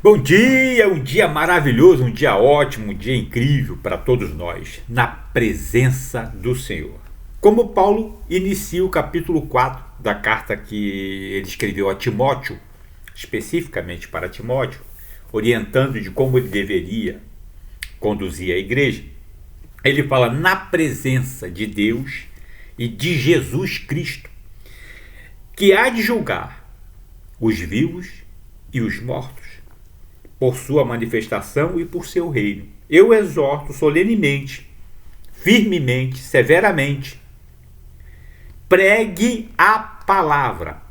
Bom dia, um dia maravilhoso, um dia ótimo, um dia incrível para todos nós, na presença do Senhor. Como Paulo inicia o capítulo 4 da carta que ele escreveu a Timóteo, especificamente para Timóteo, orientando de como ele deveria conduzir a igreja, ele fala na presença de Deus e de Jesus Cristo, que há de julgar os vivos e os mortos por sua manifestação e por seu reino. Eu exorto solenemente, firmemente, severamente, pregue a palavra,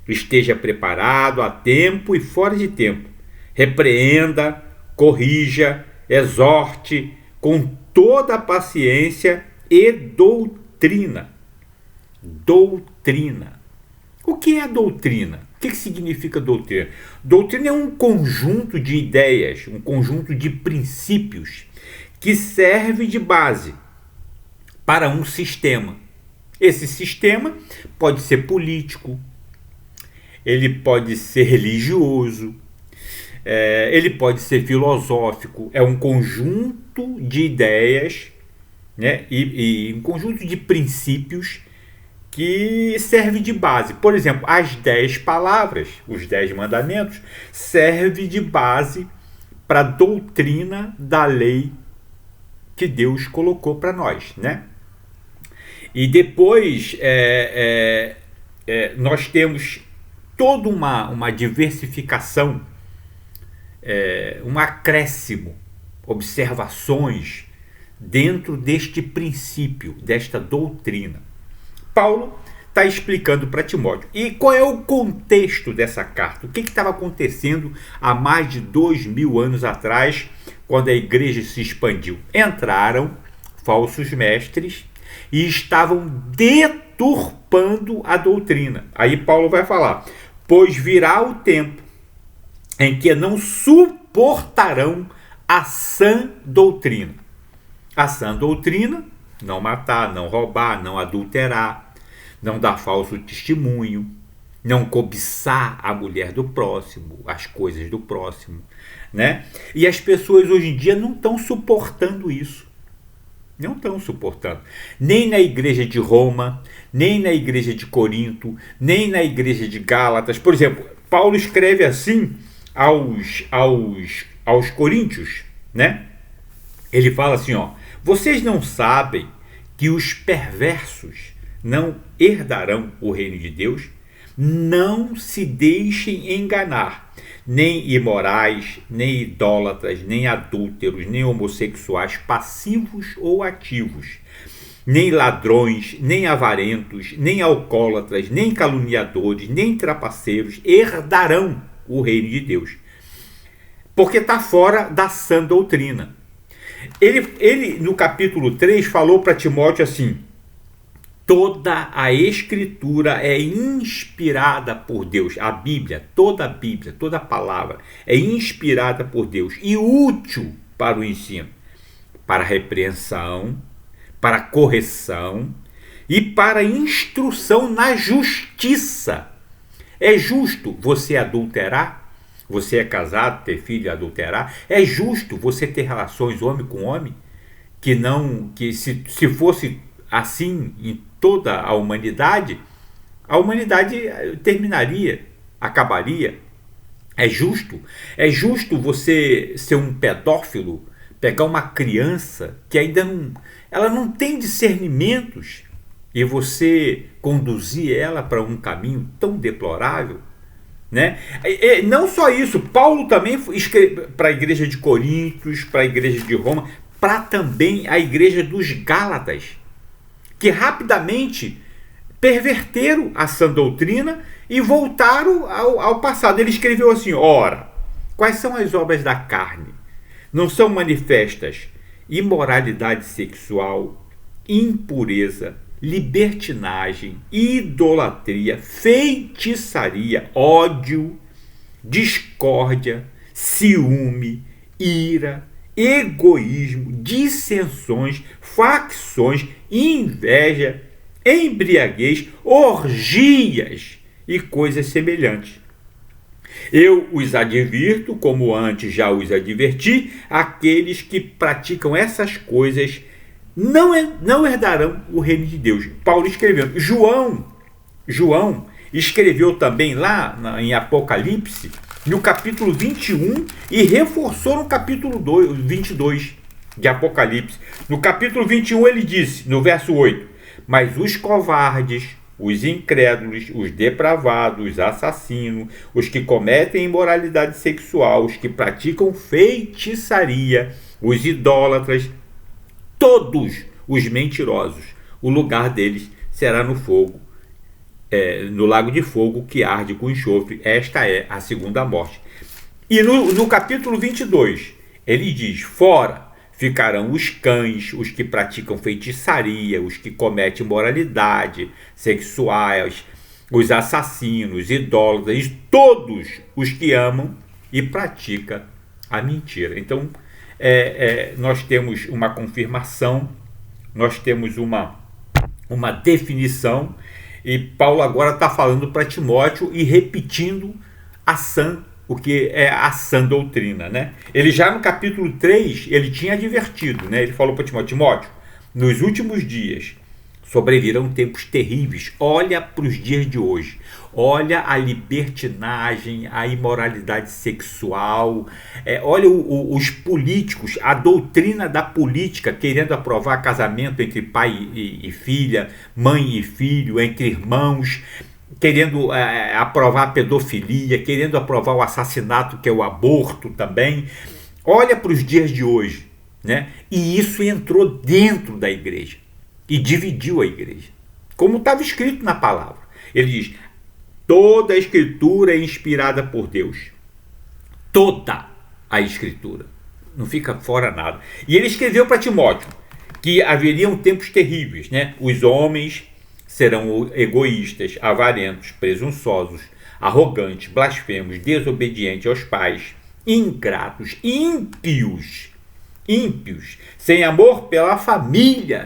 esteja preparado a tempo e fora de tempo, repreenda, corrija, exorte com toda a paciência e doutrina. O que é doutrina? O que significa doutrina? Doutrina é um conjunto de ideias, um conjunto de princípios que serve de base para um sistema. Esse sistema pode ser político, ele pode ser religioso, ele pode ser filosófico. É um conjunto de ideias, né, e um conjunto de princípios que serve de base. Por exemplo, as 10 palavras, os 10 mandamentos, serve de base para a doutrina da lei que Deus colocou para nós, né? E depois nós temos toda uma diversificação, um acréscimo, observações dentro deste princípio, desta doutrina. Paulo está explicando para Timóteo. E qual é o contexto dessa carta? O que estava acontecendo há mais de 2000 anos atrás, quando a igreja se expandiu? Entraram falsos mestres e estavam deturpando a doutrina. Aí Paulo vai falar: pois virá o tempo em que não suportarão a sã doutrina. A sã doutrina: não matar, não roubar, não adulterar, não dar falso testemunho, não cobiçar a mulher do próximo, as coisas do próximo, né? E as pessoas hoje em dia não estão suportando isso. Não estão suportando. Nem na igreja de Roma, nem na igreja de Corinto, nem na igreja de Gálatas. Por exemplo, Paulo escreve assim aos coríntios, né? Ele fala assim, ó: vocês não sabem que os perversos não herdarão o reino de Deus? Não se deixem enganar. Nem imorais, nem idólatras, nem adúlteros, nem homossexuais, passivos ou ativos, nem ladrões, nem avarentos, nem alcoólatras, nem caluniadores, nem trapaceiros herdarão o reino de Deus. Porque está fora da sã doutrina. Ele, no capítulo 3, falou para Timóteo assim: toda a escritura é inspirada por Deus. A Bíblia, toda a palavra é inspirada por Deus e útil para o ensino, para a repreensão, para a correção e para a instrução na justiça. É justo você adulterar? Você é casado, ter filho e adulterar? É justo você ter relações homem com homem? Que se fosse assim em toda a humanidade terminaria, acabaria. É justo? É justo você ser um pedófilo, pegar uma criança que ainda não tem discernimentos e você conduzir ela para um caminho tão deplorável? Né? E não só isso, Paulo também escreve para a igreja de Coríntios, para a igreja de Roma, para também a igreja dos Gálatas, que rapidamente perverteram a sã doutrina e voltaram ao passado. Ele escreveu assim: ora, quais são as obras da carne? Não são manifestas imoralidade sexual, impureza, libertinagem, idolatria, feitiçaria, ódio, discórdia, ciúme, ira, egoísmo, dissensões, facções, inveja, embriaguez, orgias e coisas semelhantes. Eu os advirto, como antes já os adverti, aqueles que praticam essas coisas não herdarão o reino de Deus. Paulo escrevendo. João escreveu também lá em Apocalipse, no capítulo 21, e reforçou no capítulo 22 de Apocalipse. No capítulo 21 ele disse, no verso 8, mas os covardes, os incrédulos, os depravados, os assassinos, os que cometem imoralidade sexual, os que praticam feitiçaria, os idólatras, todos os mentirosos, o lugar deles será no fogo, no lago de fogo que arde com enxofre. Esta é a segunda morte. E no capítulo 22, ele diz, fora ficarão os cães, os que praticam feitiçaria, os que cometem imoralidade sexuais, os assassinos, idólatras, todos os que amam e praticam a mentira. Então, nós temos uma confirmação, nós temos uma definição, e Paulo agora está falando para Timóteo e repetindo o que é a sã doutrina, né? Ele já no capítulo 3, ele tinha advertido, né? Ele falou para Timóteo, nos últimos dias sobrevirão tempos terríveis. Olha para os dias de hoje, olha a libertinagem, a imoralidade sexual, olha os políticos, a doutrina da política, querendo aprovar casamento entre pai e filha, mãe e filho, entre irmãos, querendo aprovar a pedofilia, querendo aprovar o assassinato, que é o aborto também. Olha para os dias de hoje, né? E isso entrou dentro da igreja e dividiu a igreja, como estava escrito na palavra. Ele diz, toda a escritura é inspirada por Deus. Toda a escritura. Não fica fora nada. E ele escreveu para Timóteo que haveriam tempos terríveis, né? Os homens serão egoístas, avarentos, presunçosos, arrogantes, blasfemos, desobedientes aos pais, ingratos, ímpios, sem amor pela família,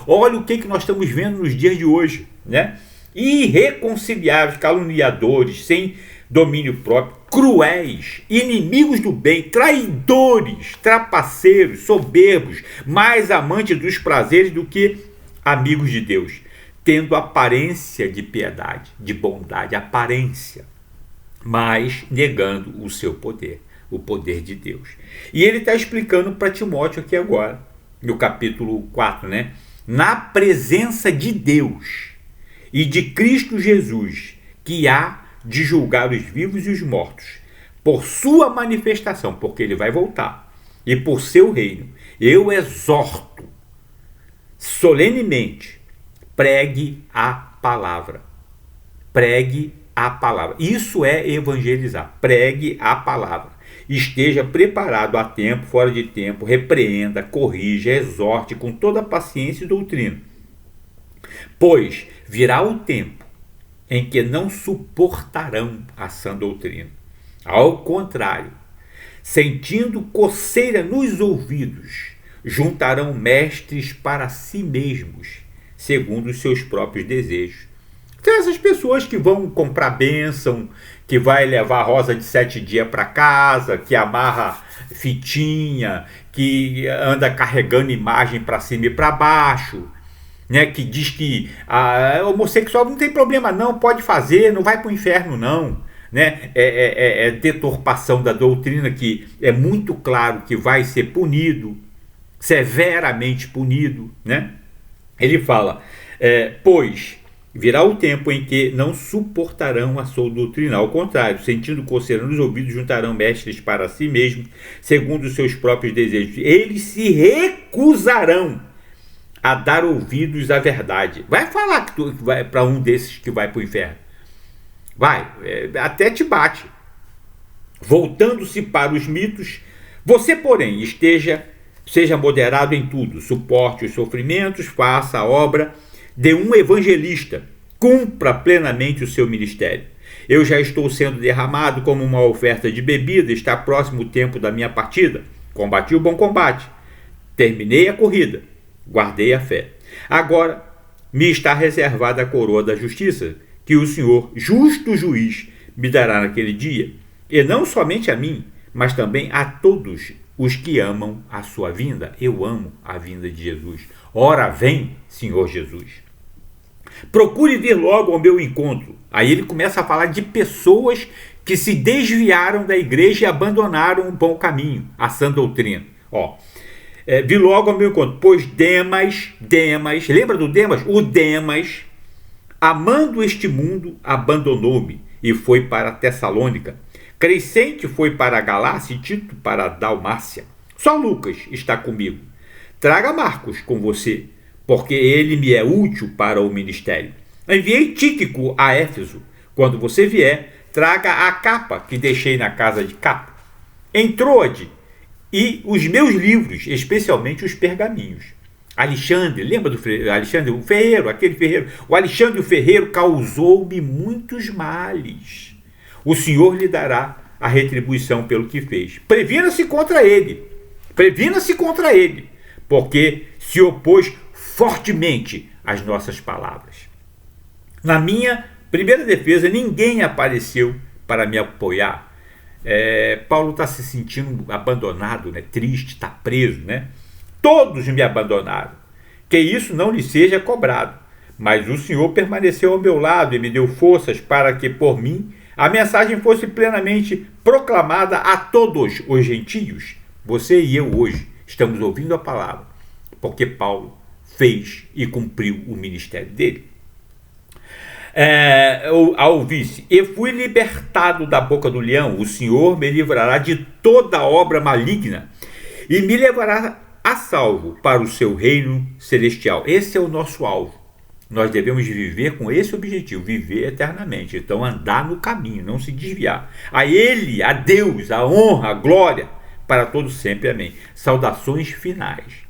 Olha o que nós estamos vendo nos dias de hoje, né? Irreconciliáveis, caluniadores, sem domínio próprio, cruéis, inimigos do bem, traidores, trapaceiros, soberbos, mais amantes dos prazeres do que amigos de Deus, tendo aparência de piedade, de bondade, aparência, mas negando o seu poder, o poder de Deus. E ele está explicando para Timóteo aqui agora, no capítulo 4, né? Na presença de Deus e de Cristo Jesus, que há de julgar os vivos e os mortos, por sua manifestação, porque ele vai voltar, e por seu reino, eu exorto solenemente, pregue a palavra. Pregue a palavra. Isso é evangelizar. Pregue a palavra. Esteja preparado a tempo, fora de tempo, repreenda, corrija, exorte com toda paciência e doutrina. Pois virá o tempo em que não suportarão a sã doutrina. Ao contrário, sentindo coceira nos ouvidos, juntarão mestres para si mesmos, segundo os seus próprios desejos. Então, essas pessoas que vão comprar bênção, que vai levar rosa de 7 dias para casa, que amarra fitinha, que anda carregando imagem para cima e para baixo, né, que diz que homossexual não tem problema não, pode fazer, não vai para o inferno não, né? É deturpação da doutrina, que é muito claro que vai ser punido, severamente punido, né? Ele fala, pois virá o tempo em que não suportarão a sua doutrina, ao contrário, sentindo coceira nos ouvidos, juntarão mestres para si mesmos, segundo os seus próprios desejos. Eles se recusarão a dar ouvidos à verdade. Vai falar que tu vai para um desses que vai para o inferno. Vai, até te bate. Voltando-se para os mitos, você, porém, seja moderado em tudo, suporte os sofrimentos, faça a obra de um evangelista, cumpra plenamente o seu ministério. Eu já estou sendo derramado como uma oferta de bebida, está próximo o tempo da minha partida. Combati o bom combate, terminei a corrida, guardei a fé. Agora me está reservada a coroa da justiça, que o Senhor, justo juiz, me dará naquele dia, e não somente a mim, mas também a todos os que amam a sua vinda. Eu amo a vinda de Jesus. Ora vem, Senhor Jesus. Procure vir logo ao meu encontro. Aí ele começa a falar de pessoas que se desviaram da igreja e abandonaram o bom caminho, a sã doutrina. Vi logo ao meu encontro, pois Demas, lembra do Demas? O Demas, amando este mundo, abandonou-me e foi para Tessalônica. Crescente foi para a Galácia e Tito para a Dalmácia. Só Lucas está comigo. Traga Marcos com você, porque ele me é útil para o ministério. Enviei Tíquico a Éfeso. Quando você vier, traga a capa que deixei na casa de Capo. Em e os meus livros, especialmente os pergaminhos. Alexandre, lembra do Alexandre, o ferreiro, aquele ferreiro? O Alexandre o ferreiro causou-me muitos males. O Senhor lhe dará a retribuição pelo que fez. Previna-se contra ele, porque se opôs fortemente às nossas palavras. Na minha primeira defesa, ninguém apareceu para me apoiar. Paulo está se sentindo abandonado, né? Triste, está preso, né? Todos me abandonaram, que isso não lhe seja cobrado, mas o Senhor permaneceu ao meu lado e me deu forças para que por mim a mensagem fosse plenamente proclamada a todos os gentios. Você e eu hoje estamos ouvindo a palavra, porque Paulo fez e cumpriu o ministério dele. Ao vice, eu fui libertado da boca do leão. O Senhor me livrará de toda obra maligna e me levará a salvo para o seu reino celestial. Esse é o nosso alvo. Nós devemos viver com esse objetivo, viver eternamente. Então andar no caminho, não se desviar. A Ele, a Deus, a honra, a glória para todos sempre. Amém. Saudações finais.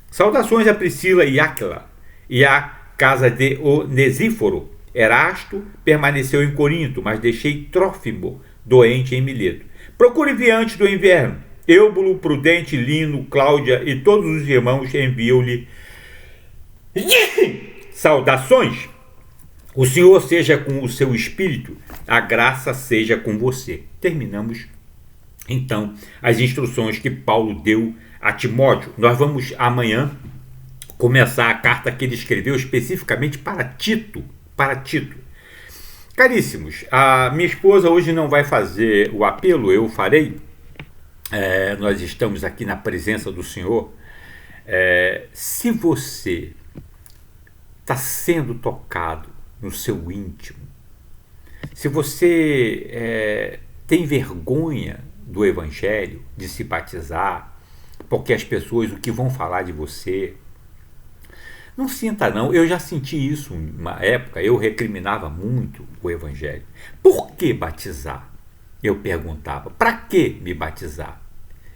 Saudações a Priscila e Áquila e à casa de Onesíforo. Erasto permaneceu em Corinto, mas deixei Trófimo doente em Mileto. Procure vir antes do inverno. Eubulo, Prudente, Lino, Cláudia e todos os irmãos enviam-lhe saudações. O Senhor seja com o seu espírito, a graça seja com você. Terminamos, então, as instruções que Paulo deu a Timóteo. Nós vamos amanhã começar a carta que ele escreveu especificamente para Tito. Caríssimos, a minha esposa hoje não vai fazer o apelo, eu farei. Nós estamos aqui na presença do Senhor. Se você está sendo tocado no seu íntimo, se você tem vergonha do Evangelho, de se batizar, porque as pessoas, o que vão falar de você, não sinta não. Eu já senti isso numa época, eu recriminava muito o Evangelho. Por que batizar? Eu perguntava, para que me batizar?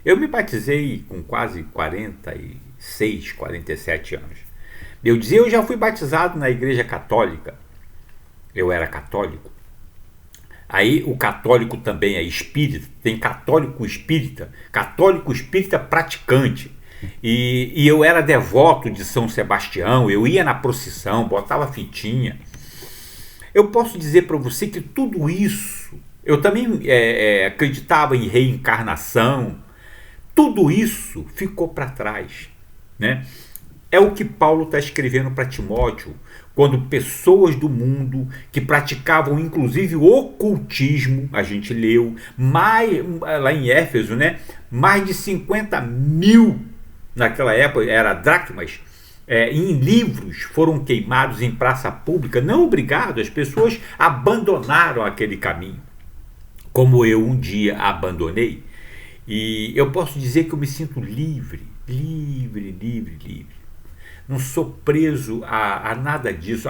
Eu me batizei com quase 46, 47 anos. Eu dizia, eu já fui batizado na igreja católica. Eu era católico. Aí o católico também é espírita, tem católico espírita praticante. E eu era devoto de São Sebastião, eu ia na procissão, botava fitinha. Eu posso dizer para você que tudo isso, eu também acreditava em reencarnação, tudo isso ficou para trás, né? É o que Paulo está escrevendo para Timóteo, quando pessoas do mundo que praticavam inclusive o ocultismo, a gente leu, lá em Éfeso, né? Mais de 50 mil, naquela época era dracmas, em livros foram queimados em praça pública. Não obrigado, as pessoas abandonaram aquele caminho, como eu um dia abandonei. E eu posso dizer que eu me sinto livre. Não sou preso a nada disso.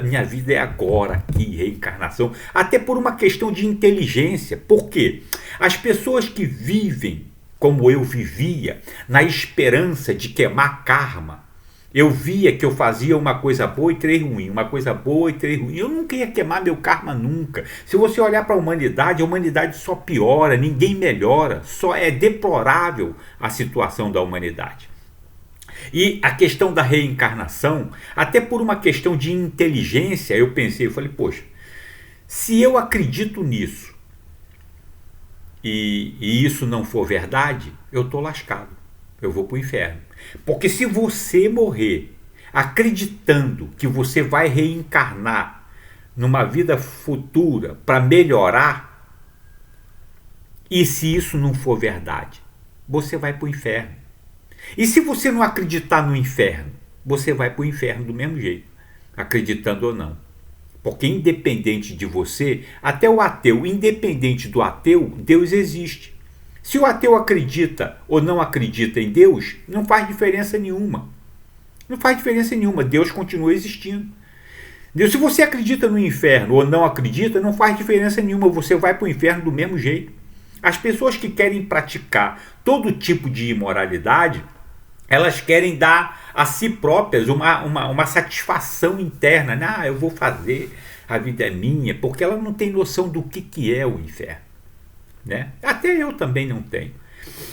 Minha vida é agora, aqui, reencarnação. Até por uma questão de inteligência. Por quê? As pessoas que vivem como eu vivia, na esperança de queimar karma, eu via que eu fazia uma coisa boa e três ruim, uma coisa boa e três ruim. Eu nunca ia queimar meu karma nunca. Se você olhar para a humanidade só piora, ninguém melhora, só é deplorável a situação da humanidade. E a questão da reencarnação, até por uma questão de inteligência, eu falei, poxa, Se eu acredito nisso e isso não for verdade, eu estou lascado. Eu vou para o inferno. Porque se você morrer acreditando que você vai reencarnar numa vida futura para melhorar, e se isso não for verdade, você vai para o inferno. E se você não acreditar no inferno, você vai para o inferno do mesmo jeito, acreditando ou não. Porque independente de você, até o ateu, independente do ateu, Deus existe. Se o ateu acredita ou não acredita em Deus, não faz diferença nenhuma. Não faz diferença nenhuma, Deus continua existindo. Se você acredita no inferno ou não acredita, não faz diferença nenhuma, você vai para o inferno do mesmo jeito. As pessoas que querem praticar todo tipo de imoralidade, elas querem dar a si próprias uma satisfação interna. Né? Eu vou fazer, a vida é minha, porque ela não tem noção do que é o inferno. Né? Até eu também não tenho.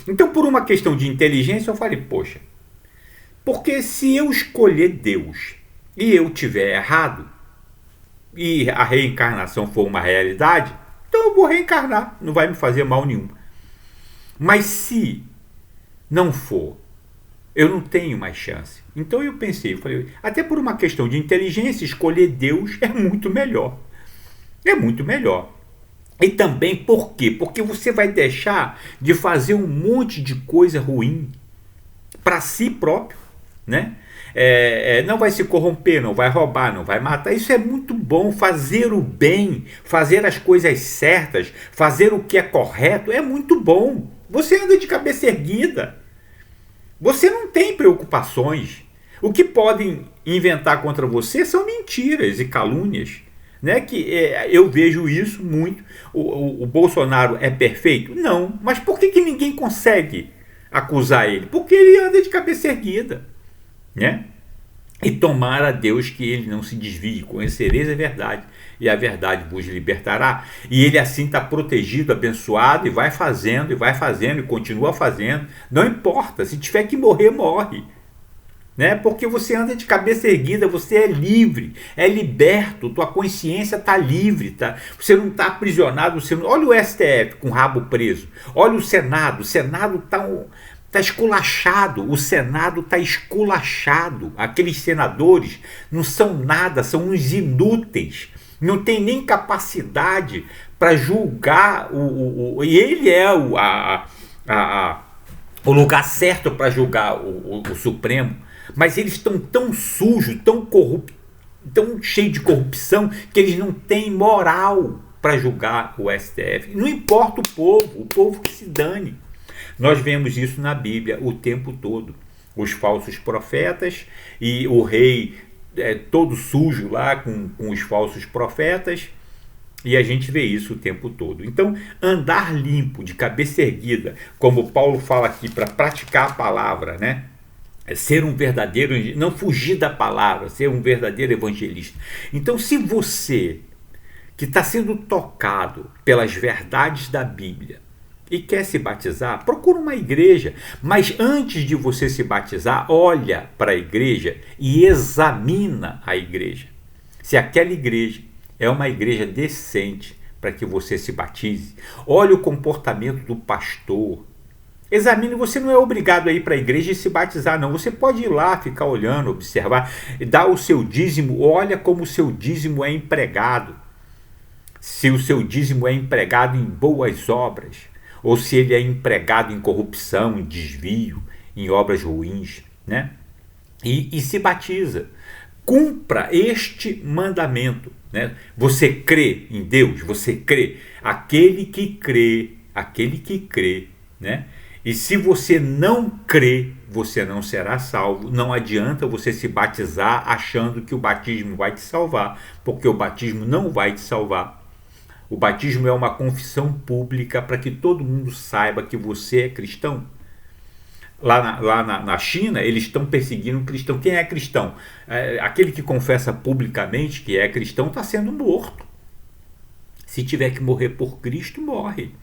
Então, por uma questão de inteligência, eu falei, poxa, porque se eu escolher Deus e eu tiver errado, e a reencarnação for uma realidade, então eu vou reencarnar, não vai me fazer mal nenhum. Mas se não for, eu não tenho mais chance. Então eu pensei, eu falei, até por uma questão de inteligência, escolher Deus é muito melhor. É muito melhor. E também por quê? Porque você vai deixar de fazer um monte de coisa ruim para si próprio, né? Não vai se corromper, não vai roubar, não vai matar. Isso é muito bom. Fazer o bem, fazer as coisas certas, fazer o que é correto é muito bom. Você anda de cabeça erguida. Você não tem preocupações. O que podem inventar contra você são mentiras e calúnias. Né? Eu vejo isso muito. O Bolsonaro é perfeito? Não. Mas por que ninguém consegue acusar ele? Porque ele anda de cabeça erguida. Né? E tomara a Deus que ele não se desvie. Conhecereis a verdade, e a verdade vos libertará. E ele assim está protegido, abençoado, e vai fazendo, e continua fazendo. Não importa, se tiver que morrer, morre. Né? Porque você anda de cabeça erguida, você é livre, é liberto, tua consciência está livre, tá? Você não está aprisionado. Olha o STF com o rabo preso, olha o Senado está esculachado, o Senado está esculachado. Aqueles senadores não são nada, são uns inúteis, não tem nem capacidade para julgar, e ele é o lugar certo para julgar o Supremo. Mas eles estão tão sujos, tão corruptos, tão cheios de corrupção, que eles não têm moral para julgar o STF. Não importa o povo que se dane. Nós vemos isso na Bíblia o tempo todo. Os falsos profetas e o rei todo sujo lá com os falsos profetas. E a gente vê isso o tempo todo. Então, andar limpo, de cabeça erguida, como Paulo fala aqui, para praticar a palavra, né? Ser um verdadeiro, não fugir da palavra, ser um verdadeiro evangelista. Então, se você que está sendo tocado pelas verdades da Bíblia e quer se batizar, procura uma igreja. Mas antes de você se batizar, olha para a igreja e examina a igreja. Se aquela igreja é uma igreja decente para que você se batize, olha o comportamento do pastor. Examine, você não é obrigado a ir para a igreja e se batizar, não. Você pode ir lá, ficar olhando, observar, dar o seu dízimo. Olha como o seu dízimo é empregado. Se o seu dízimo é empregado em boas obras, ou se ele é empregado em corrupção, em desvio, em obras ruins, né? E se batiza. Cumpra este mandamento, né? Você crê em Deus? Você crê? Aquele que crê, né? E se você não crê, você não será salvo. Não adianta você se batizar achando que o batismo vai te salvar, porque o batismo não vai te salvar. O batismo é uma confissão pública para que todo mundo saiba que você é cristão. Lá na China, eles estão perseguindo um cristão. Quem é cristão? Aquele que confessa publicamente que é cristão está sendo morto. Se tiver que morrer por Cristo, morre.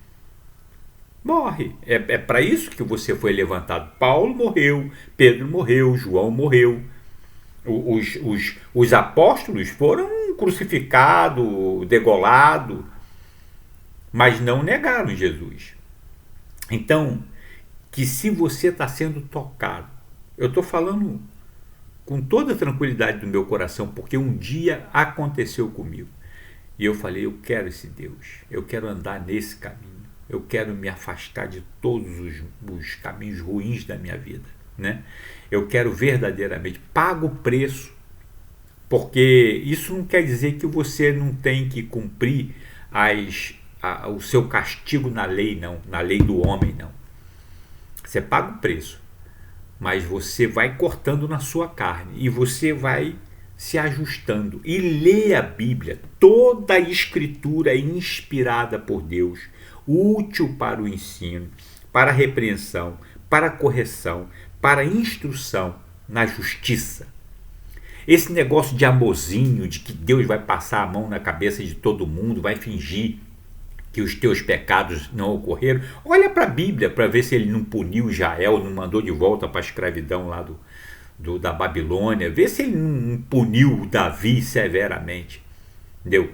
Morre. É para isso que você foi levantado. Paulo morreu, Pedro morreu, João morreu. Os apóstolos foram crucificados, degolados, mas não negaram Jesus. Então, que se você está sendo tocado, eu estou falando com toda a tranquilidade do meu coração, porque um dia aconteceu comigo. E eu falei, eu quero esse Deus, eu quero andar nesse caminho, eu quero me afastar de todos os caminhos ruins da minha vida, né? Eu quero verdadeiramente, pago o preço, porque isso não quer dizer que você não tem que cumprir o seu castigo na lei, não, na lei do homem, não. Você paga o preço, mas você vai cortando na sua carne e você vai se ajustando e lê a Bíblia. Toda a escritura é inspirada por Deus, útil para o ensino, para a repreensão, para a correção, para a instrução na justiça. Esse negócio de amorzinho, de que Deus vai passar a mão na cabeça de todo mundo, vai fingir que os teus pecados não ocorreram. Olha para a Bíblia para ver se ele não puniu Israel, não mandou de volta para a escravidão lá da Babilônia. Vê se ele não puniu Davi severamente. Entendeu?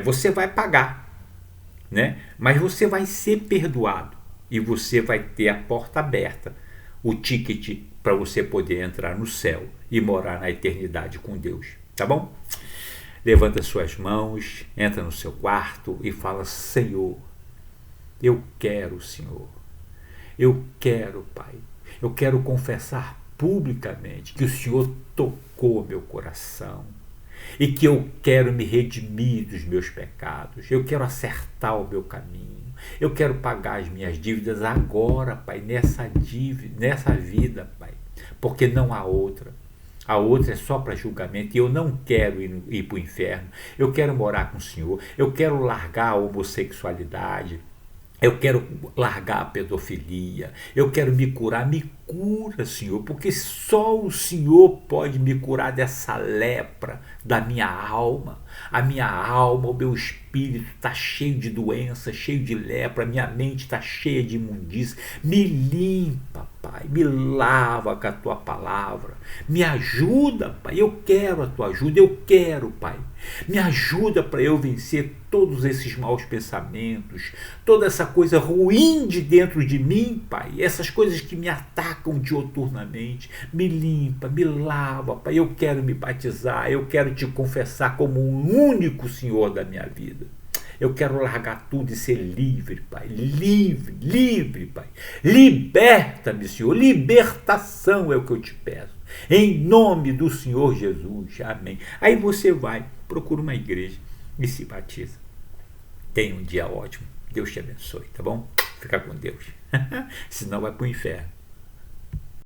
Você vai pagar, né? Mas você vai ser perdoado e você vai ter a porta aberta, o ticket para você poder entrar no céu e morar na eternidade com Deus. Tá bom? Levanta suas mãos, entra no seu quarto e fala: Senhor, eu quero, Senhor. Eu quero, Pai. Eu quero confessar publicamente que o Senhor tocou meu coração e que eu quero me redimir dos meus pecados. Eu quero acertar o meu caminho. Eu quero pagar as minhas dívidas agora, Pai, nessa vida, Pai, porque não há outra. A outra é só para julgamento e eu não quero ir para o inferno. Eu quero morar com o Senhor. Eu quero largar a homossexualidade. Eu quero largar a pedofilia. Eu quero me curar. Me cura, Senhor, porque só o Senhor pode me curar dessa lepra da minha alma. A minha alma, o meu espírito está cheio de doença, cheio de lepra. A minha mente está cheia de imundícia. Me limpa, Pai. Me lava com a Tua palavra. Me ajuda, Pai. Eu quero a Tua ajuda. Eu quero, Pai. Me ajuda para eu vencer todos esses maus pensamentos, toda essa coisa ruim de dentro de mim, Pai. Essas coisas que me atacam dioturnamente. Me limpa, me lava, Pai. Eu quero me batizar. Eu quero Te confessar como o único Senhor da minha vida. Eu quero largar tudo e ser livre, Pai. Livre, livre, Pai. Liberta-me, Senhor. Libertação é o que eu Te peço. Em nome do Senhor Jesus. Amém. Aí você vai, procura uma igreja e se batiza. Tenha um dia ótimo. Deus te abençoe, tá bom? Fica com Deus. Senão vai para o inferno.